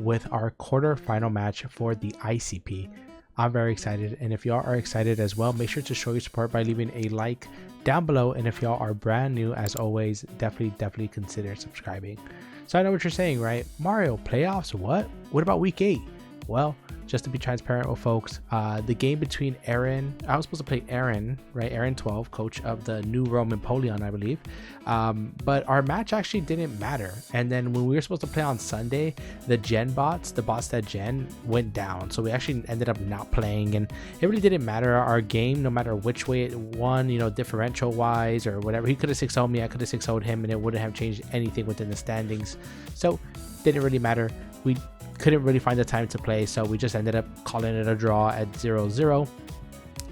with our quarter-final match for the ICP. I'm very excited, and if y'all are excited as well, make sure to show your support by leaving a like down below. And if y'all are brand new, as always, definitely consider subscribing. So I know what you're saying, right? Mario, playoffs? What about week 8? Well, just to be transparent with folks, the game between Aaron, I was supposed to play Aaron, right? Aaron 12, coach of the new Roman Polion, I believe. But our match actually didn't matter. And then when we were supposed to play on Sunday, the bots that gen went down. So we actually ended up not playing, and it really didn't matter. Our game, no matter which way it won, you know, differential wise or whatever, he could have 6-0'd me, I could have 6-0'd him, and it wouldn't have changed anything within the standings. So didn't really matter. We couldn't really find the time to play, so we just ended up calling it a draw at 0-0,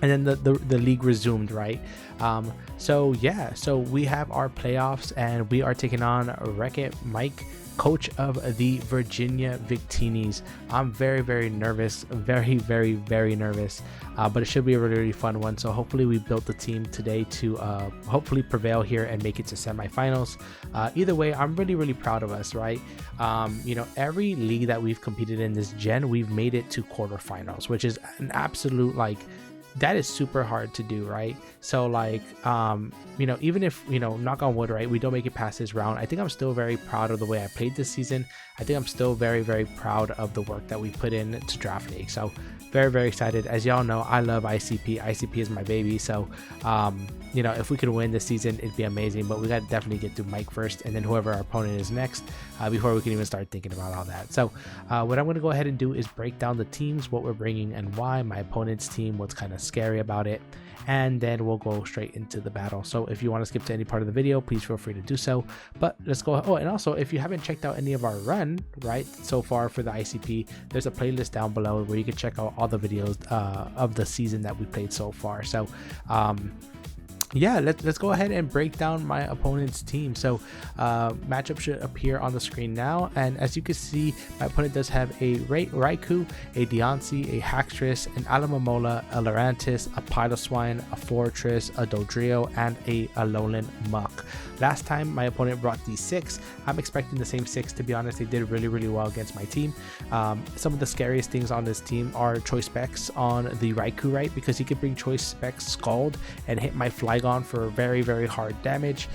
and then the league resumed, right? So yeah, so we have our playoffs, and we are taking on Wreck-It Mike, coach of the Virginia Victinis. I'm very nervous, very nervous, but it should be a really fun one. So hopefully we built the team today to hopefully prevail here and make it to semifinals. Either way, I'm really proud of us, right? You know, every league that we've competed in this gen, we've made it to quarterfinals, which is an absolute, like, that is super hard to do, right? So like, you know, even if, you know, knock on wood, right, we don't make it past this round, I think I'm still very proud of the way I played this season. I think I'm still very proud of the work that we put in to draft league. So very excited. As y'all know, I love ICP is my baby. So you know, if we could win this season, it'd be amazing, but we got to definitely get through Mike first, and then whoever our opponent is next, before we can even start thinking about all that. So what I'm going to go ahead and do is break down the teams, what we're bringing and why, my opponent's team, what's kind of scary about it, and then we'll go straight into the battle. So if you want to skip to any part of the video, please feel free to do so, but let's go. Oh, and also, if you haven't checked out any of our run, right, so far for the ICP, there's a playlist down below where you can check out all the videos of the season that we played so far. So yeah, let's go ahead and break down my opponent's team. So matchup should appear on the screen now, and as you can see, my opponent does have a Raikou, a Deontay, a Haxorus, an Alamomola, a Lurantis, a Piloswine, a Fortress, a Dodrio, and a Alolan Muck. Last time my opponent brought these 6. I'm expecting the same 6, to be honest. They did really well against my team. Some of the scariest things on this team are Choice Specs on the Raikou, right? Because he could bring Choice Specs Scald and hit my Flygon for very hard damage.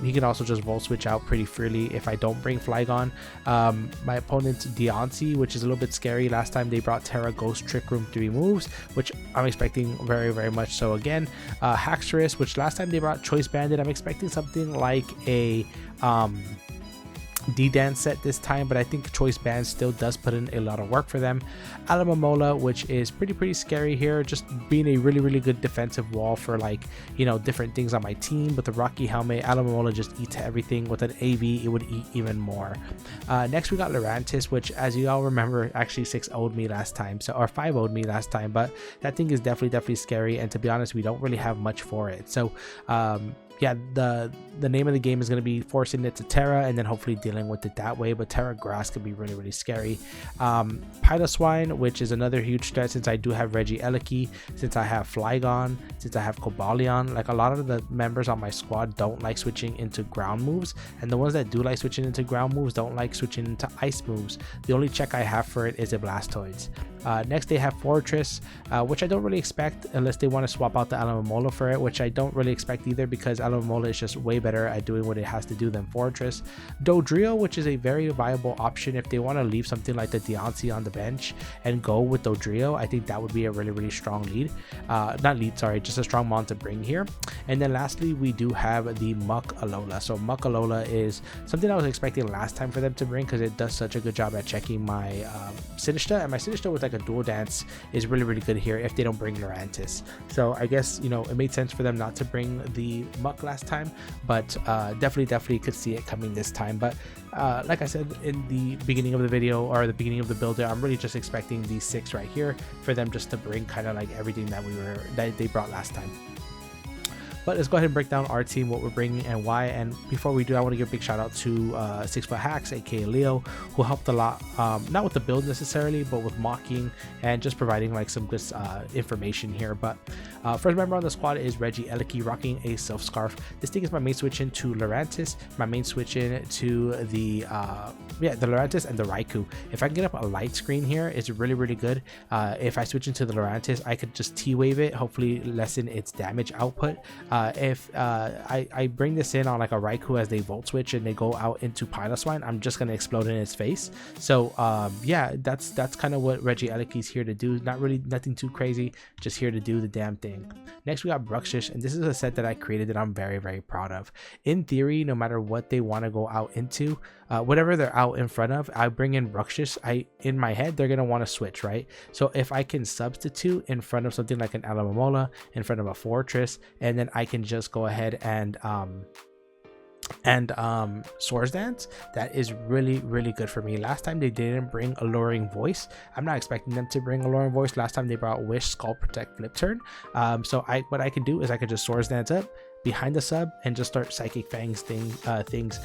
He can also just Volt Switch out pretty freely if I don't bring Flygon. My opponent's Deontay, which is a little bit scary. Last time they brought Terra Ghost, Trick Room 3 moves, which I'm expecting very much so again. Haxorus, which last time they brought Choice Bandit, I'm expecting something like a D-Dance set this time, but I think Choice Band still does put in a lot of work for them. Alamomola, which is pretty scary here, just being a really good defensive wall for, like, you know, different things on my team. With the Rocky Helmet, Alamomola just eats everything. With an AV, it would eat even more. Next we got Lurantis, which, as you all remember, actually 6-0'd me last time, so, or 5-0'd me last time, but that thing is definitely scary, and to be honest, we don't really have much for it. So yeah, the name of the game is going to be forcing it to Terra and then hopefully dealing with it that way, but Terra Grass could be really scary. Piloswine, which is another huge threat since I do have Regieleki, since I have Flygon, since I have Cobalion. Like, a lot of the members on my squad don't like switching into ground moves, and the ones that do like switching into ground moves don't like switching into ice moves. The only check I have for it is a Blastoise. Next they have Fortress, which I don't really expect unless they want to swap out the Alamomola for it, which I don't really expect either, because Alamomola is just way better at doing what it has to do than Fortress. Dodrio, which is a very viable option if they want to leave something like the Deontay on the bench and go with Dodrio. I think that would be a really strong lead. Not lead, sorry, just a strong mon to bring here. And then lastly, we do have the Muck-Alola. So Muck-Alola is something I was expecting last time for them to bring, because it does such a good job at checking my Sinista'S, and my Sinista'S with like a dual dance is really good here if they don't bring Lurantis. So I guess, you know, it made sense for them not to bring the Muck last time, but definitely could see it coming this time. But like I said in the beginning of the video, or the beginning of the builder, I'm really just expecting these 6 right here for them just to bring kind of like everything that they brought last time. But let's go ahead and break down our team, what we're bringing and why. And before we do, I want to give a big shout out to 6 Foot Hacks, aka Leo, who helped a lot, not with the build necessarily, but with mocking and just providing like some good information here. But first member on the squad is Reggie Eliki, rocking a Self Scarf. This thing is my main switch into Lurantis, my main switch into the Lurantis and the Raikou. If I can get up a light screen here, it's really good. If I switch into the Lurantis, I could just T-wave it, hopefully lessen its damage output. If I bring this in on like a Raikou as they volt switch and they go out into Piloswine, I'm just gonna explode in its face. So yeah, that's kind of what Reggie Eliki's here to do. Nothing too crazy, just here to do the damn thing. Next we got Bruxish, and this is a set that I created that I'm very proud of. In theory, no matter what they want to go out into, whatever they're out in front of, I bring in Bruxish. In my head, they're gonna want to switch, right? So if I can substitute in front of something like an Alamomola, in front of a Fortress, and then I can just go ahead and Swords Dance, that is really good for me. Last time they didn't bring Alluring Voice. I'm not expecting them to bring Alluring Voice. Last time they brought Wish, Skull, Protect, Flip Turn. So what I can do is I could just Swords Dance up behind the sub and just start Psychic Fangs things.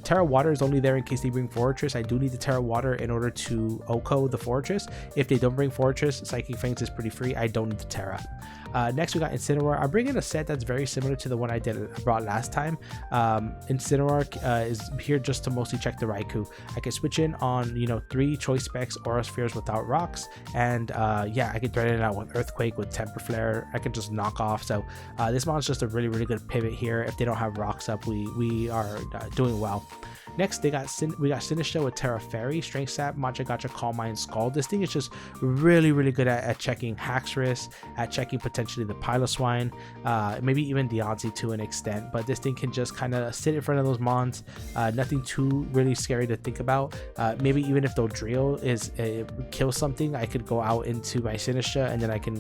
Terra Water is only there in case they bring Fortress. I do need the Terra Water in order to OHKO the Fortress. If they don't bring Fortress, Psychic Fangs is pretty free. I don't need the Terra. Next we got Incineroar. I'm bringing a set that's very similar to the one I brought last time. Incineroar is here just to mostly check the Raikou. I can switch in on 3 choice specs Aura Spheres without rocks, and yeah, I can threaten it out with Earthquake, with Temper Flare. I can just knock off. So this mon's just a really good pivot here. If they don't have rocks up, we are doing well. Next we got Sinista'S with Terra Fairy, Strength Sap, Matcha-Got, Calm Mind, Scald. This thing is just really good at checking Haxorus, at checking potentially the Piloswine, maybe even Deontay to an extent. But this thing can just kind of sit in front of those mons. Nothing too really scary to think about. Maybe even if the Drill kill something, I could go out into my Sinista'S and then I can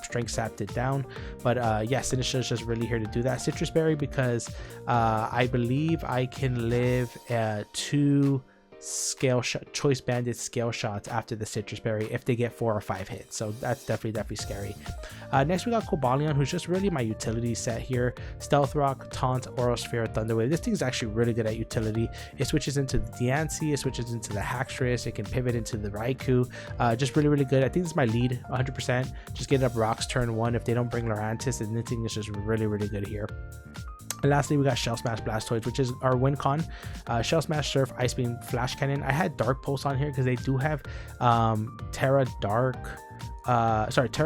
Strength Sap it down. But yeah, Sinista'S is just really here to do that. Citrus Berry, because I believe I can live 2 choice banded scale shots after the Citrus Berry if they get 4 or 5 hits. So that's definitely scary. Next we got Cobalion, who's just really my utility set here. Stealth Rock, Taunt, Aura Sphere, Thunder Wave. This thing's actually really good at utility. It switches into the Deontay, it switches into the Haxorus, it can pivot into the Raikou. Just really good. I think this is my lead 100%. Just get up rocks turn 1. If they don't bring Lurantis, and this thing is just really good here. And lastly, we got Shell Smash Blastoise, which is our win con. Shell Smash, Surf, Ice Beam, Flash Cannon. I had Dark Pulse on here because they do have Terra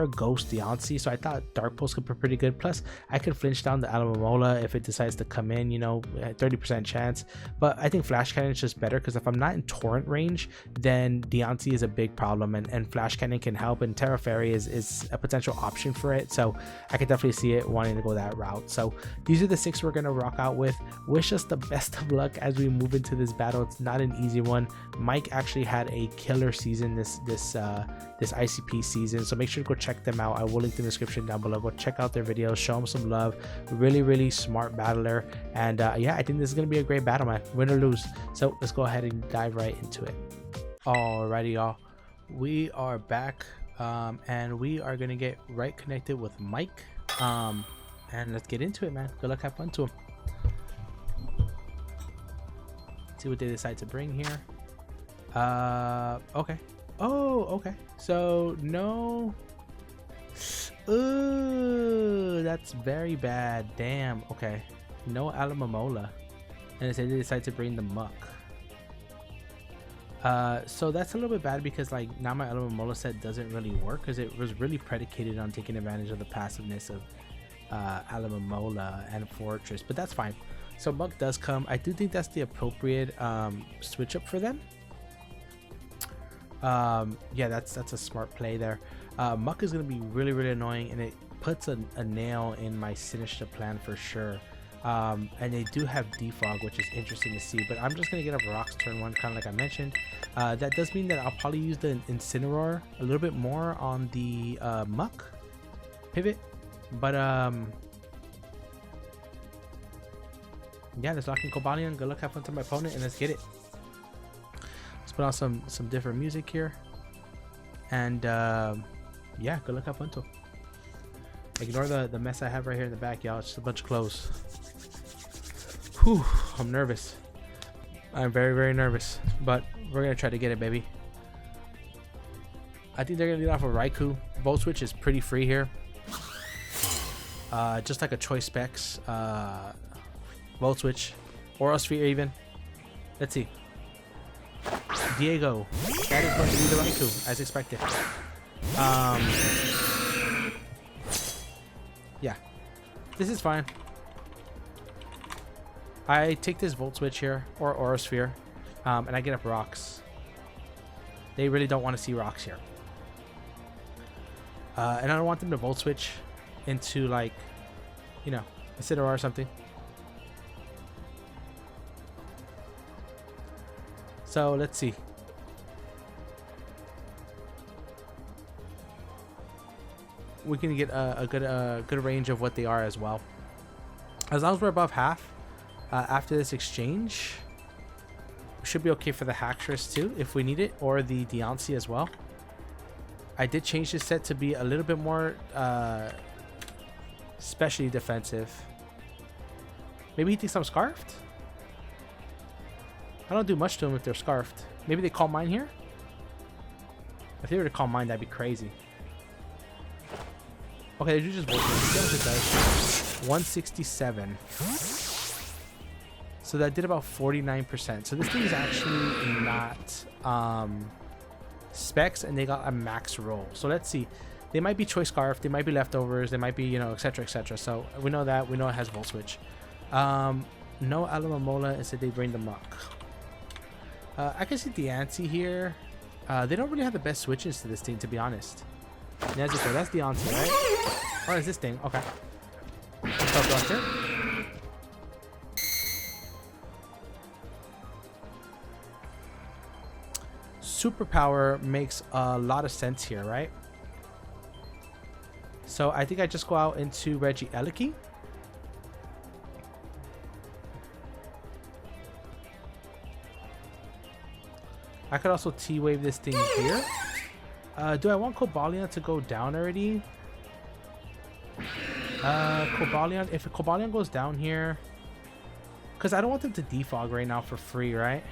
Ghost Deontay, so I thought Dark Pulse could be pretty good. Plus, I could flinch down the Alamomola if it decides to come in, 30% chance. But I think Flash Cannon is just better because if I'm not in Torrent range, then Deontay is a big problem, and Flash Cannon can help, and Terra Fairy is a potential option for it. So I could definitely see it wanting to go that route. So these are the 6 we're going to rock out with. Wish us the best of luck as we move into this battle. It's not an easy one. Mike actually had a killer season this ICP season, so make sure to go check them out. I will link the description down below. Go check out their videos, show them some love. Really smart battler, and yeah, I think this is gonna be a great battle, man, win or lose. So let's go ahead and dive right into it. Alrighty, y'all, we are back, and we are gonna get right connected with Mike, and let's get into it, man. Good luck, have fun to him. See what they decide to bring here. Okay. Oh, okay. So no. Ooh, that's very bad. Damn. Okay. No Alamomola, and they decide to bring the Muck. So that's a little bit bad because like now my Alamomola set doesn't really work because it was really predicated on taking advantage of the passiveness of Alamomola and Fortress, but that's fine. So Muck does come. I do think that's the appropriate switch up for them. Yeah, that's a smart play there. Muck is going to be really annoying, and it puts a nail in my Sinista'S plan for sure. And they do have Defog, which is interesting to see, but I'm just going to get up rocks turn 1, kind of like I mentioned. That does mean that I'll probably use the Incineroar a little bit more on the Muck pivot, but yeah, let's lock in Cobalion. Good luck, have fun to my opponent, and let's get it. Let's put on some different music here, and yeah, good luck, have fun to him. Ignore the mess I have right here in the back, y'all. It's just a bunch of clothes. Whew, I'm nervous. I'm very, very nervous. But we're going to try to get it, baby. I think they're going to lead off with Raikou. Volt Switch is pretty free here. Just like a Choice Specs. Volt Switch. Oral Sphere even. Let's see. Diego. That is going to be the Raikou, as expected. Yeah. This is fine. I take this Volt Switch here, or Aura Sphere, and I get up rocks. They really don't want to see rocks here. And I don't want them to Volt Switch into, like, you know, a Sidora or something. So let's see. We can get a good range of what they are as well. As long as we're above half after this exchange, we should be okay for the Haxorus too if we need it, or the Deontay as well. I did change this set to be a little bit more especially defensive. Maybe he thinks I'm scarfed. I don't do much to him if they're scarfed. Maybe they call mine here? If they were to call mine, that'd be crazy. Okay, they do just voice it. See how much it does. 167. So that did about 49%. So this thing is actually not specs, and they got a max roll. So let's see. They might be choice scarf, they might be leftovers, they might be, you know, etc, etc. So we know that. We know it has Volt Switch. No Alamomola, instead they bring the Muck. I can see the Deontay here. They don't really have the best switches to this thing, to be honest. Nezuko, that's Deontay, right? Or is this thing? Okay. Buster. Superpower makes a lot of sense here, right? So I think I just go out into Regieleki. I could also T-Wave this thing here. Do I want Cobalion to go down already? Cobalion, if Cobalion goes down here, because I don't want them to defog right now for free, right?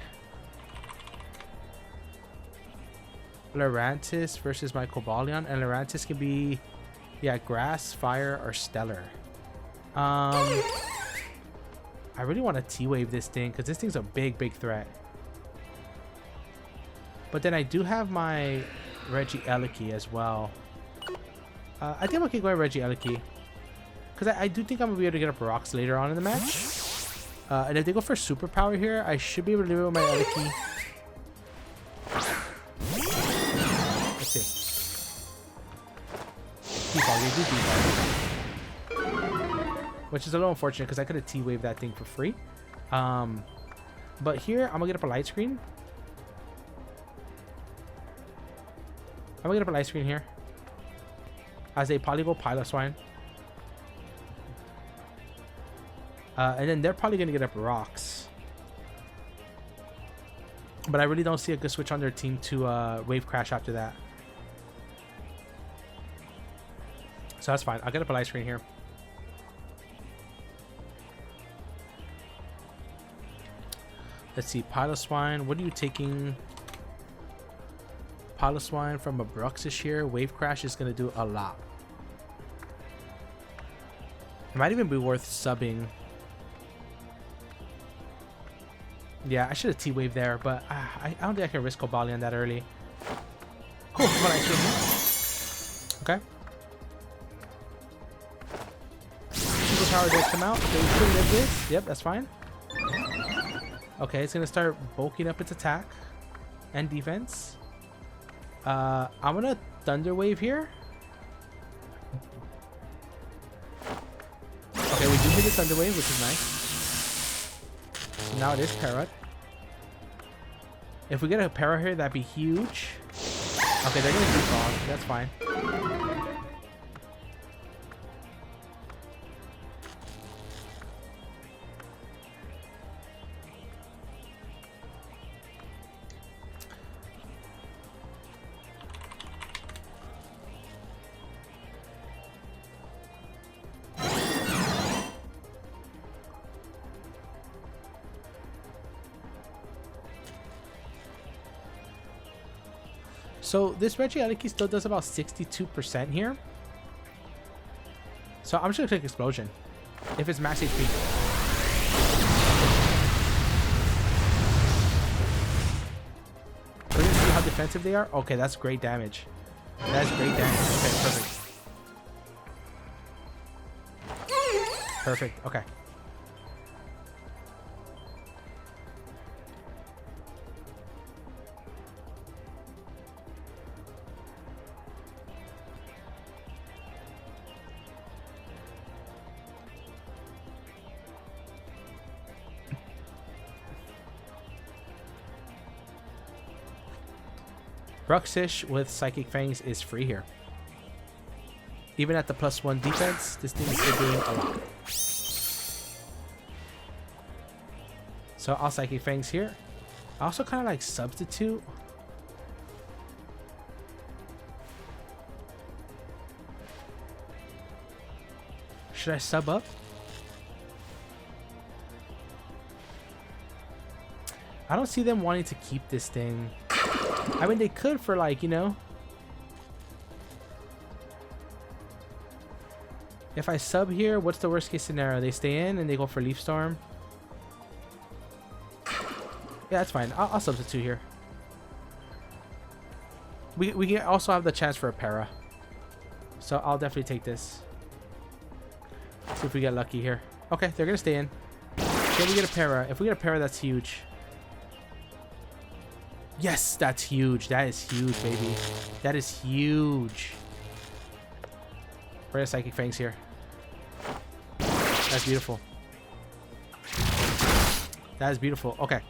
Lurantis versus my Cobalion, and Lurantis can be, yeah, grass, fire, or stellar. I really want to T-Wave this thing because this thing's a big threat. But then I do have my Regieleki as well. I think I'm okay going Regieleki, because I do think I'm gonna be able to get up rocks later on in the match. And if they go for superpower here, I should be able to live with my Eleki. Let's see. Defog, they do defog. Which is a little unfortunate because I could have T-Waved that thing for free. But here, I'm gonna get up a light screen. I'm gonna get up a light screen here as a Polygo Piloswine. And then they're probably gonna get up rocks. But I really don't see a good switch on their team to Wave Crash after that. So that's fine. I'll get up a light screen here. Let's see, Piloswine. What are you taking? Piloswine from a Bruxish here. Wave Crash is going to do a lot. It might even be worth subbing. Yeah, I should have T-Wave there, but I don't think I can risk Cobalion that early. Cool. Come on, okay. Superpower does come out. They should live this. Yep, that's fine. Okay, it's going to start bulking up its attack and defense. I'm gonna Thunder Wave here. Okay, we do hit the Thunder Wave, which is nice. So now it is Parrot. If we get a Parrot here, that'd be huge. Okay, they're gonna defog. That's fine. So this Matcha-Got still does about 62% here. So I'm just gonna click explosion if it's max HP. We're gonna see how defensive they are. Okay, that's great damage. That's great damage. Okay, perfect. Perfect. Okay. Bruxish with Psychic Fangs is free here. Even at the +1 defense, this thing is still doing a lot. So I'll Psychic Fangs here. I also kind of like substitute. Should I sub up? I don't see them wanting to keep this thing. I mean, they could for like, you know. If I sub here, what's the worst case scenario? They stay in and they go for Leaf Storm. Yeah, that's fine. I'll substitute here. We can also have the chance for a para. So I'll definitely take this. See if we get lucky here. Okay, they're going to stay in. Can we get a para? If we get a para, that's huge. Yes, that's huge. That is huge, baby. That is huge. We're gonna Psychic Fangs here. That's beautiful. That is beautiful. Okay.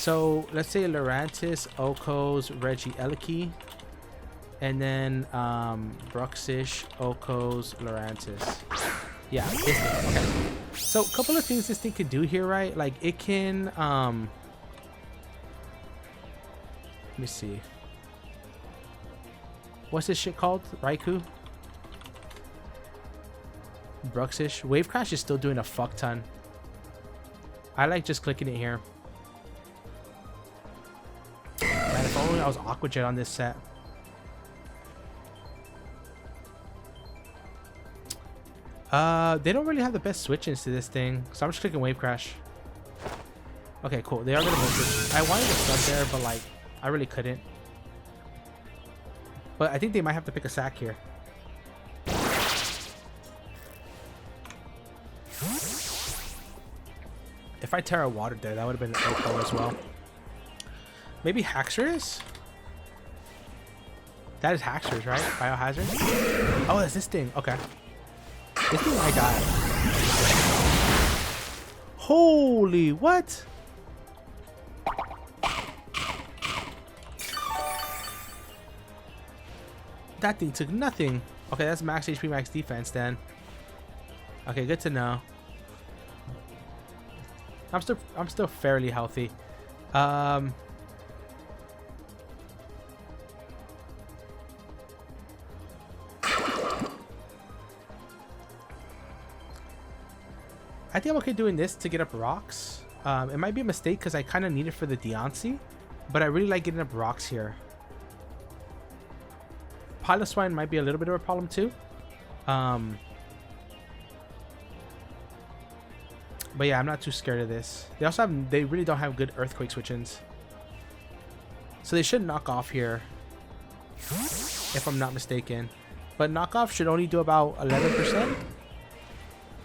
So let's say Lurantis, Okos, Regieleki, and then Bruxish, Okos, Lurantis. Yeah, this thing. Okay. So a couple of things this thing can do here, right? Like it can let me see. What's this shit called? Raikou? Bruxish. Wave Crash is still doing a fuck ton. I like just clicking it here. Man, if only I was Aqua Jet on this set. They don't really have the best switch-ins to this thing, so I'm just clicking Wave Crash. Okay, cool. They are gonna move this. I wanted to sub there, but like, I really couldn't. But I think they might have to pick a sack here. If I Terra Watered there, that would have been an OPO as well. Maybe Haxorus? That is Haxorus, right? Biohazard? Oh, that's this thing. Okay. This thing might die. Holy, what? That thing took nothing. Okay, that's max HP, max defense then. Okay, good to know. I'm still fairly healthy. I think I'm okay doing this to get up rocks. It might be a mistake because I kind of need it for the Deontay, but I really like getting up rocks here. Piloswine might be a little bit of a problem too. But yeah, I'm not too scared of this. They also have, they really don't have good Earthquake switch-ins. So they should knock off here, if I'm not mistaken. But knockoff should only do about 11%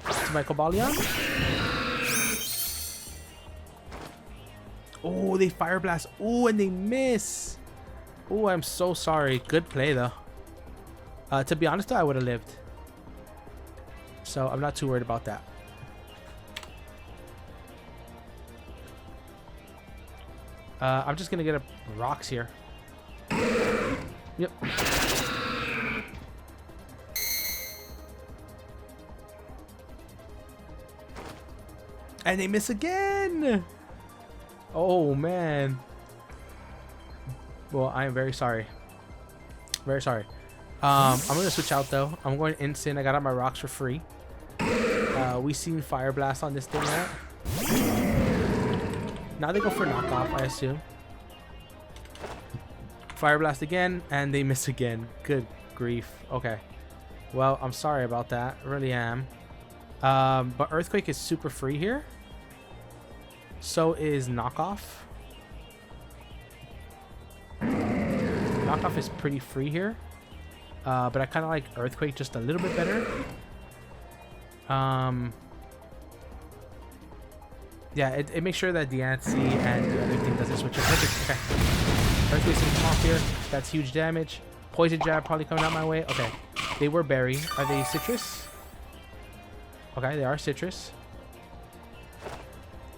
to my Cobalion. Oh, they Fire Blast. Oh, and they miss. Oh, I'm so sorry. Good play though. To be honest though, I would have lived. So I'm not too worried about that. I'm just gonna get a rocks here. Yep. And they miss again. Oh man. Well, I am very sorry. Very sorry. I'm gonna switch out though. I'm going instant. I got out my rocks for free. We seen Fire Blast on this thing, right? Now they go for knockoff, I assume. Fire Blast again, and they miss again. Good grief. Okay. Well, I'm sorry about that. I really am. But Earthquake is super free here. So is Knockoff. Knockoff is pretty free here. But I kind of like Earthquake just a little bit better. Yeah, it makes sure that the Antsy and the other thing doesn't switch. Perfect. Okay. Earthquake's gonna come off here. That's huge damage. Poison Jab probably coming out my way. Okay. They were Berry. Are they Citrus? Okay, they are Citrus.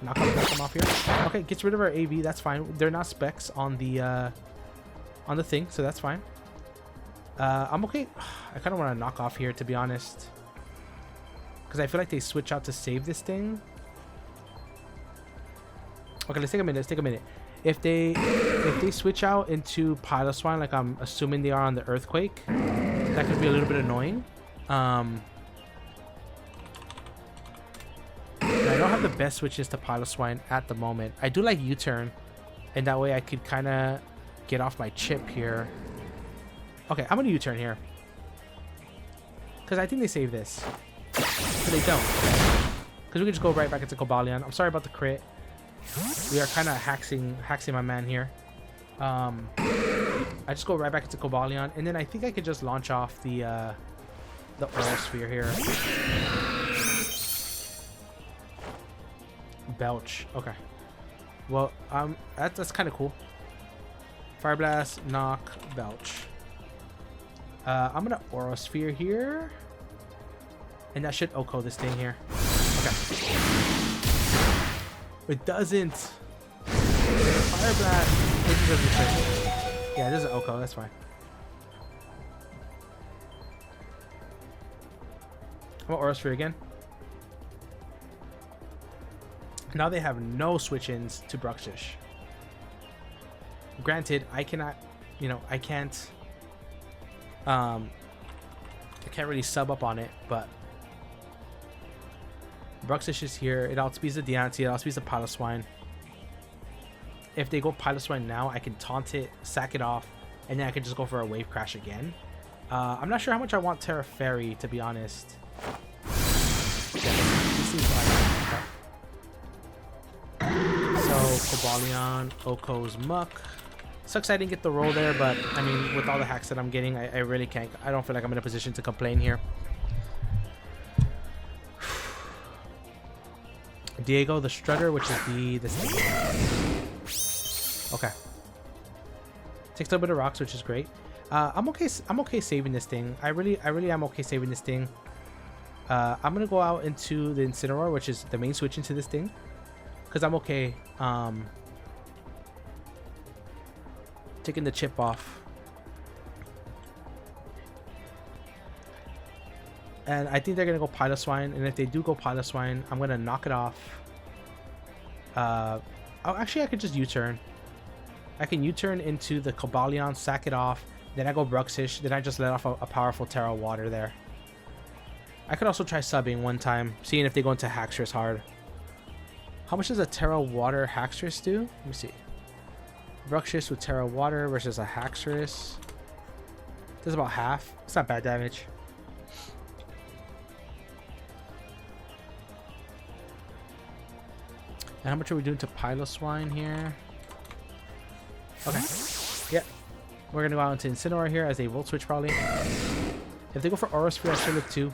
Knock off, come off here. Okay, gets rid of our AV. That's fine. They're not specs on the thing, so that's fine. I'm okay. I kind of want to knock off here, to be honest, because I feel like they switch out to save this thing. Okay, let's take a minute. Let's take a minute. If they switch out into Piloswine, like I'm assuming they are on the Earthquake, that could be a little bit annoying. And I don't have the best switches to Piloswine at the moment. I do like U-turn, and that way I could kind of get off my chip here. Okay, I'm gonna U-turn here, because I think they save this, but they don't. Because we can just go right back into Cobalion. I'm sorry about the crit. We are kind of haxing my man here. I just go right back into Cobalion, and then I think I could just launch off the Oral Sphere here. Belch. Okay. Well, that's kind of cool. Fire Blast, Knock, Belch. I'm gonna Oral Sphere here, and that should OHKO this thing here. Okay. It doesn't. Fire Blast. It doesn't fit. Yeah, it doesn't OHKO. That's fine. I'm gonna Oral Sphere again. Now they have no switch-ins to Bruxish. Granted, I cannot, I can't really sub up on it, but Bruxish is here. It outspeeds the Deontay, it outspeeds the Piloswine. If they go Piloswine now, I can taunt it, sack it off, and then I can just go for a Wave Crash again. I'm not sure how much I want Terra Fairy, to be honest. Yeah, this seems like so Cobalion, OHKO's Muck. Sucks I didn't get the roll there, but I mean, with all the hacks that I'm getting, I really can't. I don't feel like I'm in a position to complain here. Diego the Strutter, which is this thing. Okay. Takes a little bit of rocks, which is great. I'm okay saving this thing. I really am okay saving this thing. I'm gonna go out into the Incineroar, which is the main switch into this thing, because I'm okay taking the chip off. And I think they're gonna go Piloswine, and if they do go Piloswine, I'm gonna knock it off. Actually, I could just U-turn. I can U-turn into the Cobalion, sack it off, then I go Bruxish, then I just let off a powerful Terra Water there. I could also try subbing one time, seeing if they go into Haxorus hard. How much does a Terra Water Haxorus do? Let me see. Bruxish with Terra Water versus a Haxorus. Does about half. It's not bad damage. And how much are we doing to Piloswine here? Okay. Yep. We're going to go out into Incineroar here as a Volt Switch probably. If they go for Aura Sphere, I should look too.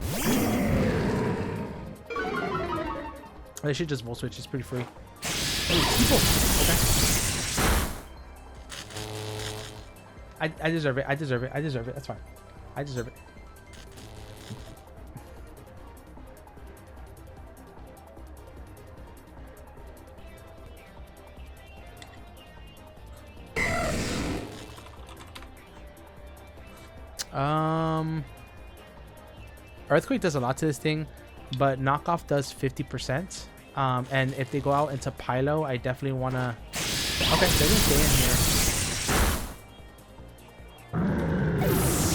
They should just Volt Switch. It's pretty free. Okay. I deserve it. I deserve it. I deserve it. That's fine. I deserve it. Earthquake does a lot to this thing, but Knockoff does 50%. And if they go out into Pylo, I definitely want to... Okay, they're going to stay in here.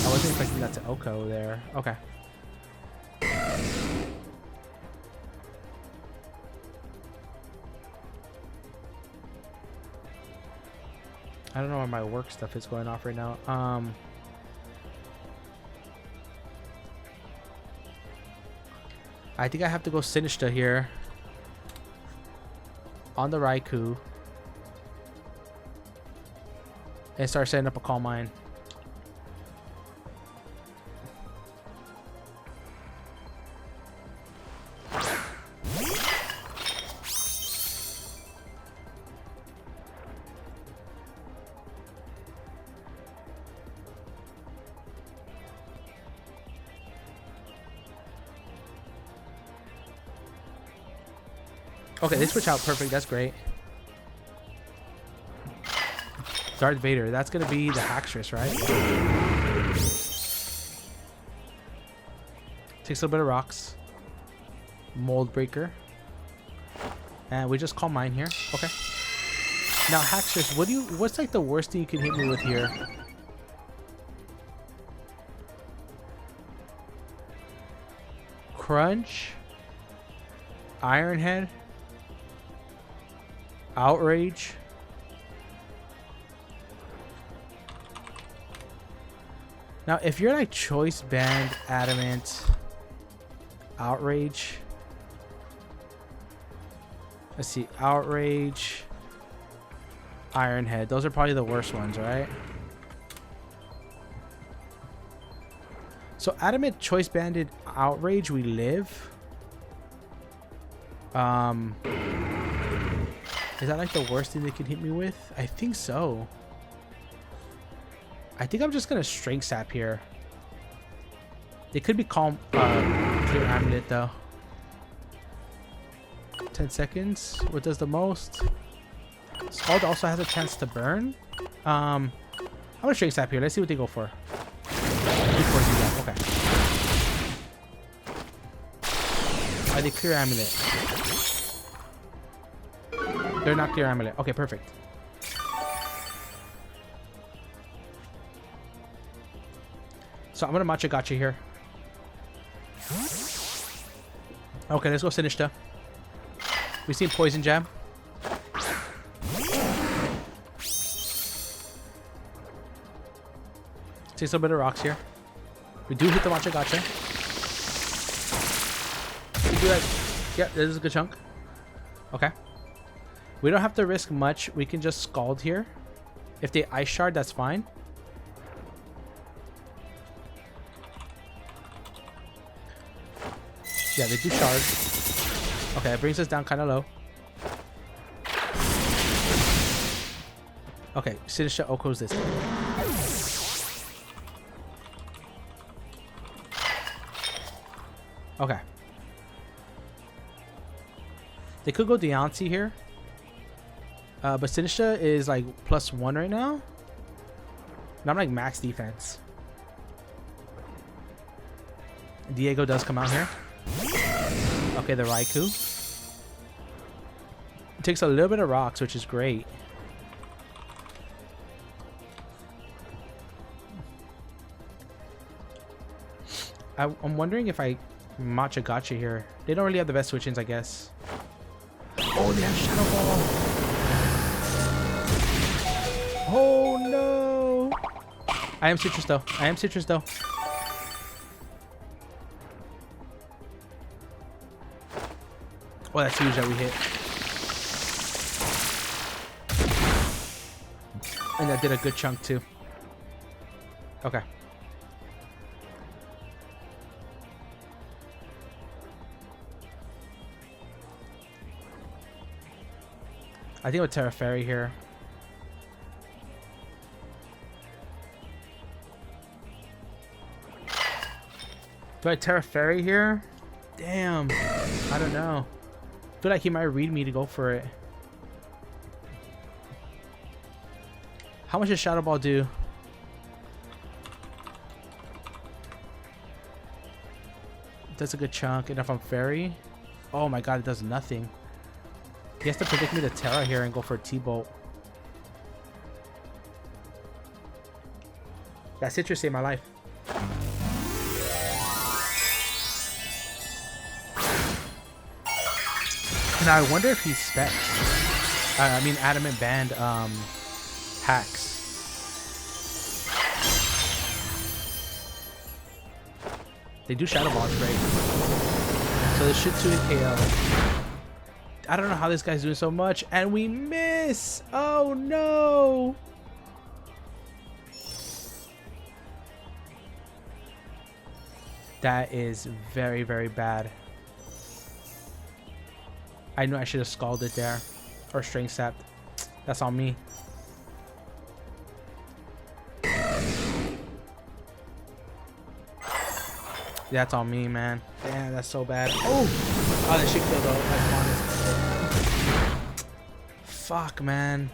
I wasn't expecting that to OHKO there. Okay. I don't know where my work stuff is going off right now. I think I have to go Sinista'S here on the Raikou and start setting up a Calm Mind. Okay, they switch out perfect. That's great. Darth Vader. That's going to be the Hackstress, right? Takes a little bit of rocks. Mold Breaker. And we just Calm Mind here. Okay. Now, Hackstress, what's like the worst thing you can hit me with here? Crunch. Iron Head. Outrage. Now, if you're like Choice Band, Adamant, Outrage. Let's see, Outrage, Iron Head. Those are probably the worst ones, right? So, Adamant, Choice Banded, Outrage, we live. Is that like the worst thing they can hit me with? I think so. I think I'm just gonna Strength Sap here. They could be Clear Amulet though. 10 seconds. What does the most? Scald also has a chance to burn. I'm gonna Strength Sap here. Let's see what they go for. Okay. Are they Clear Amulet? They're not Clear Amulet. Okay, perfect. So I'm gonna Matcha-Got here. Okay, let's go Sinista'S. We see Poison Jab. Takes a little bit of rocks here. We do hit the Matcha-Got. We do that. Yeah, this is a good chunk. Okay. We don't have to risk much. We can just Scald here. If they Ice Shard, that's fine. Yeah, they do Shard. Okay, it brings us down kind of low. Okay, Sinista'S Oko's this. Okay. They could go Deontay here. But Sinista'S is like +1 right now. And I'm like max defense. Diego does come out here. Okay, the Raikou. It takes a little bit of rocks, which is great. I'm wondering if I Matcha-Got here. They don't really have the best switch-ins, I guess. Oh, they have Shadow Ball. Oh no! I am Citrus though. Oh, that's huge that we hit. And that did a good chunk too. Okay. I think with Terra Fairy here. Do I Terra Fairy here? Damn. I don't know. I feel like he might read me to go for it. How much does Shadow Ball do? That's a good chunk. And if I'm Fairy? Oh my god, it does nothing. He has to predict me to Terra here and go for a T-Bolt. That Citrus saved my life. Now I wonder if he specs. I mean Adamant Band hacks. They do Shadow Ball spray. So this should 2 hit KO. I don't know how this guy's doing so much. And we miss! Oh no! That is very, very bad. I know I should have scalded there. Or string sapped. That's on me. That's on me, man. Damn, that's so bad. Oh! Oh, that shit killed though. That's honest. Fuck, man.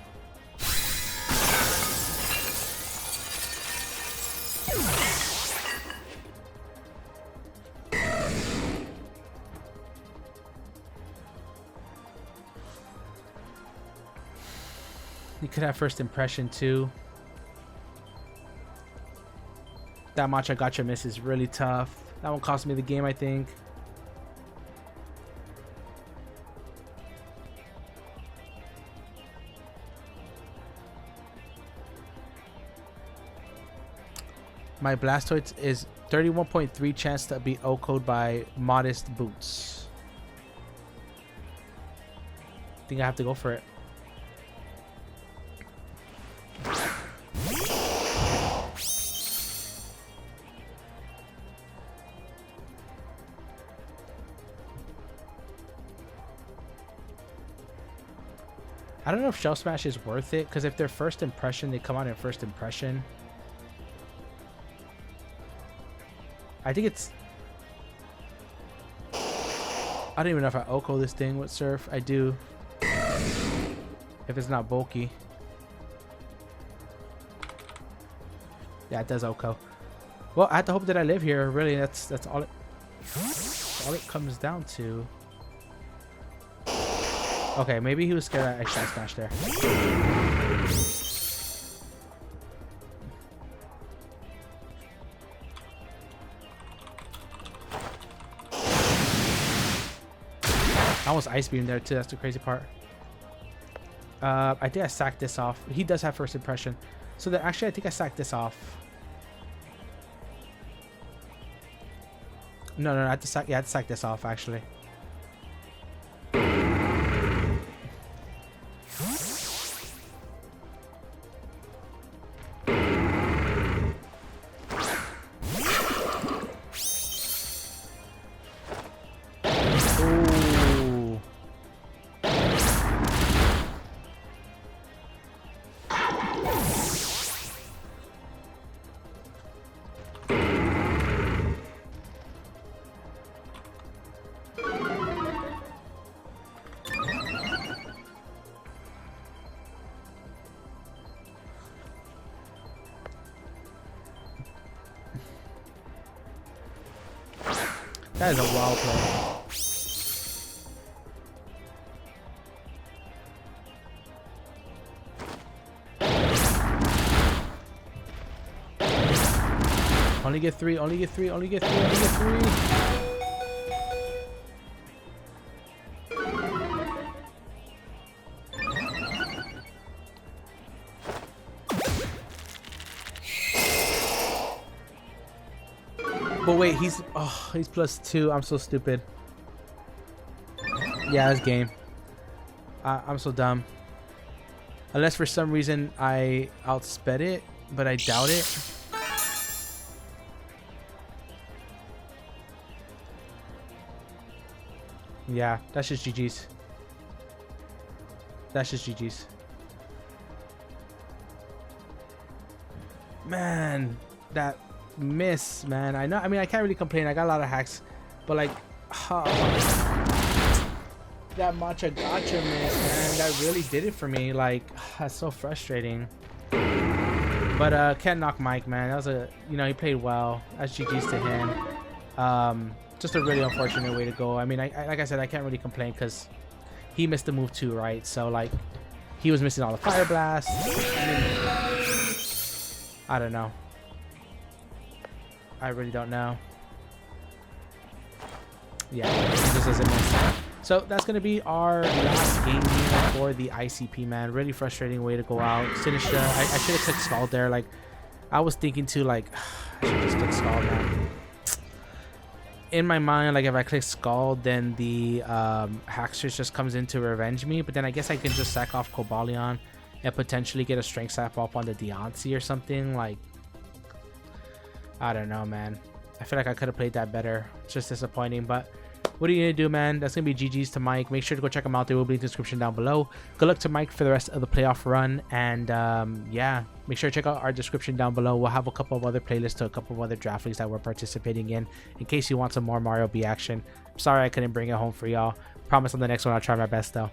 You could have first impression too. That Matcha-Got miss is really tough. That one cost me the game, I think. My Blastoise is 31.3 chance to be O-code by Modest Boots. I think I have to go for it. I don't know if Shell Smash is worth it, because if they're first impression, they come out in first impression. I think it's... I don't even know if I OHKO this thing with Surf. I do. If it's not bulky. Yeah, it does OHKO. Well, I have to hope that I live here. Really, that's all it comes down to. Okay, maybe he was scared I Shell Smash there. I almost Ice Beam there too, that's the crazy part. I think I sacked this off. He does have first impression. So that actually I think I sacked this off. No, I have to sack, yeah, I have to sack this off actually. That is a wild play. Only get three, only get three, only get three, only get three. But wait, he's +2. I'm so stupid. Yeah, this game. I'm so dumb. Unless for some reason I outsped it, but I doubt it. Yeah, that's just GG's. That's just GG's. Man, that miss, man. I know, I mean, I can't really complain. I got a lot of hacks, but like, that Matcha-Got miss, man, that really did it for me. Like, that's so frustrating. But can't knock Mike, man. That was a, you know, he played well. That's GG's to him. Just a really unfortunate way to go. I mean, like I said, I can't really complain because he missed the move too, right? So like, he was missing all the Fire Blast. I mean, I don't know. I really don't know. Yeah, he just doesn't miss. So that's going to be our last game here for the ICP, man. Really frustrating way to go out. Sinistra, I should have clicked stall there. Like, I was thinking to, like, I should just click stall, man. In my mind, like, if I click Skull, then the Hacksters just comes in to revenge me. But then I guess I can just sack off Cobalion and potentially get a strength sap up on the Deontay or something. Like, I don't know, man. I feel like I could have played that better. It's just disappointing, but what are you gonna do, man? That's gonna be GG's to Mike. Make sure to go check him out. There will be in the description down below. Good luck to Mike for the rest of the playoff run, and yeah, make sure to check out our description down below. We'll have a couple of other playlists to a couple of other draft leagues that we're participating in case you want some more Mario B action. I'm sorry I couldn't bring it home for y'all. Promise on the next one I'll try my best though.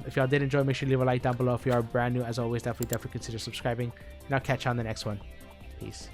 If y'all did enjoy, make sure to leave a like down below. If you are brand new, as always, definitely consider subscribing, and I'll catch you on the next one. Peace.